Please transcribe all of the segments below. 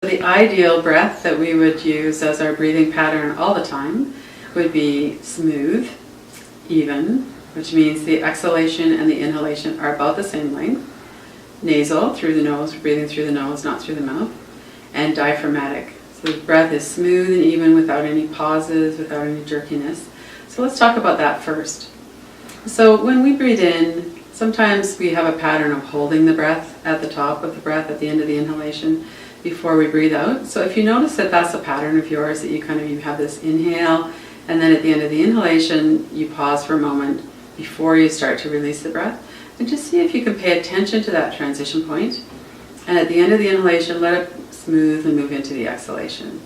The ideal breath that we would use as our breathing pattern all the time would be smooth, even, which means the exhalation and the inhalation are about the same length. Nasal, through the nose, breathing through the nose, not through the mouth. And diaphragmatic. So the breath is smooth and even without any pauses, without any jerkiness. So let's talk about that first. So when we breathe in, sometimes we have a pattern of holding the breath at the top of the breath at the end of the inhalation before we breathe out. So if you notice that that's a pattern of yours, that you have this inhale, and then at the end of the inhalation, you pause for a moment before you start to release the breath, and just see if you can pay attention to that transition point. And at the end of the inhalation, let it smooth and move into the exhalation.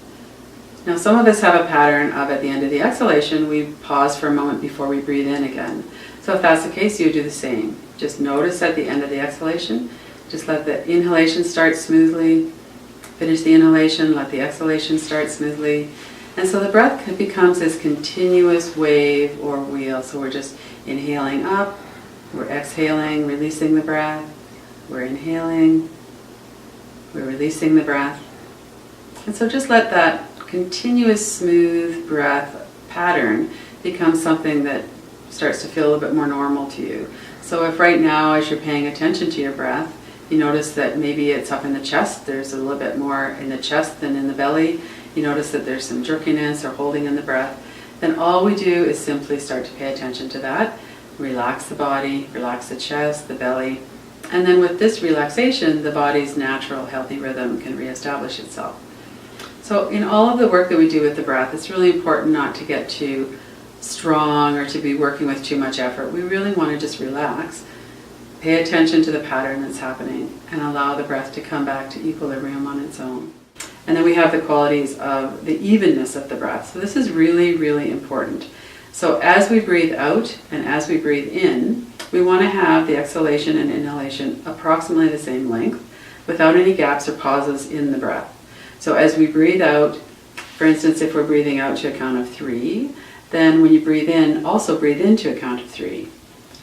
Now some of us have a pattern of at the end of the exhalation, we pause for a moment before we breathe in again. So if that's the case, you do the same. Just notice at the end of the exhalation, just let the inhalation start smoothly, finish the inhalation, let the exhalation start smoothly. And so the breath becomes this continuous wave or wheel. So we're just inhaling up, we're exhaling, releasing the breath, we're inhaling, we're releasing the breath. And so just let that continuous smooth breath pattern become something that starts to feel a little bit more normal to you. So if right now, as you're paying attention to your breath, you notice that maybe it's up in the chest, there's a little bit more in the chest than in the belly, you notice that there's some jerkiness or holding in the breath, then all we do is simply start to pay attention to that. Relax the body, relax the chest, the belly, and then with this relaxation, the body's natural healthy rhythm can reestablish itself. So in all of the work that we do with the breath, it's really important not to get too strong or to be working with too much effort. We really want to just relax, pay attention to the pattern that's happening, and allow the breath to come back to equilibrium on its own. And then we have the qualities of the evenness of the breath. So this is really, really important. So as we breathe out and as we breathe in, we want to have the exhalation and inhalation approximately the same length without any gaps or pauses in the breath. So as we breathe out, for instance, if we're breathing out to a count of 3, then when you breathe in, also breathe into a count of 3.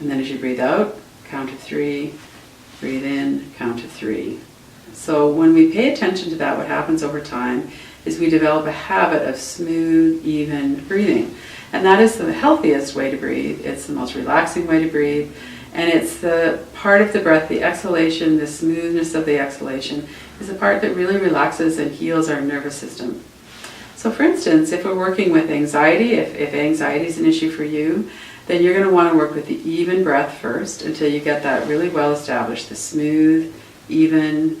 And then as you breathe out, count of 3, breathe in, count of 3. So when we pay attention to that, what happens over time is we develop a habit of smooth, even breathing. And that is the healthiest way to breathe. It's the most relaxing way to breathe. And it's the part of the breath, the exhalation, the smoothness of the exhalation, is the part that really relaxes and heals our nervous system. So for instance, if we're working with anxiety, if anxiety is an issue for you, then you're going to want to work with the even breath first until you get that really well established, the smooth, even,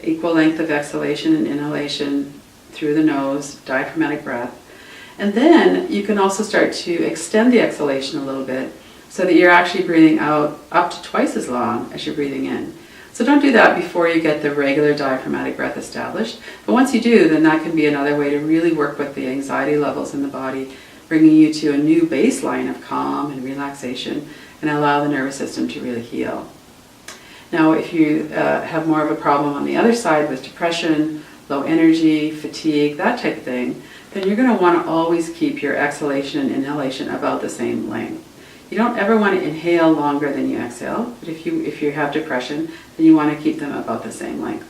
equal length of exhalation and inhalation through the nose, diaphragmatic breath. And then you can also start to extend the exhalation a little bit so that you're actually breathing out up to twice as long as you're breathing in. So don't do that before you get the regular diaphragmatic breath established. But once you do, then that can be another way to really work with the anxiety levels in the body, bringing you to a new baseline of calm and relaxation and allow the nervous system to really heal. Now, if you have more of a problem on the other side with depression, low energy, fatigue, that type of thing, then you're going to want to always keep your exhalation and inhalation about the same length. You don't ever want to inhale longer than you exhale, but if you have depression, then you want to keep them about the same length.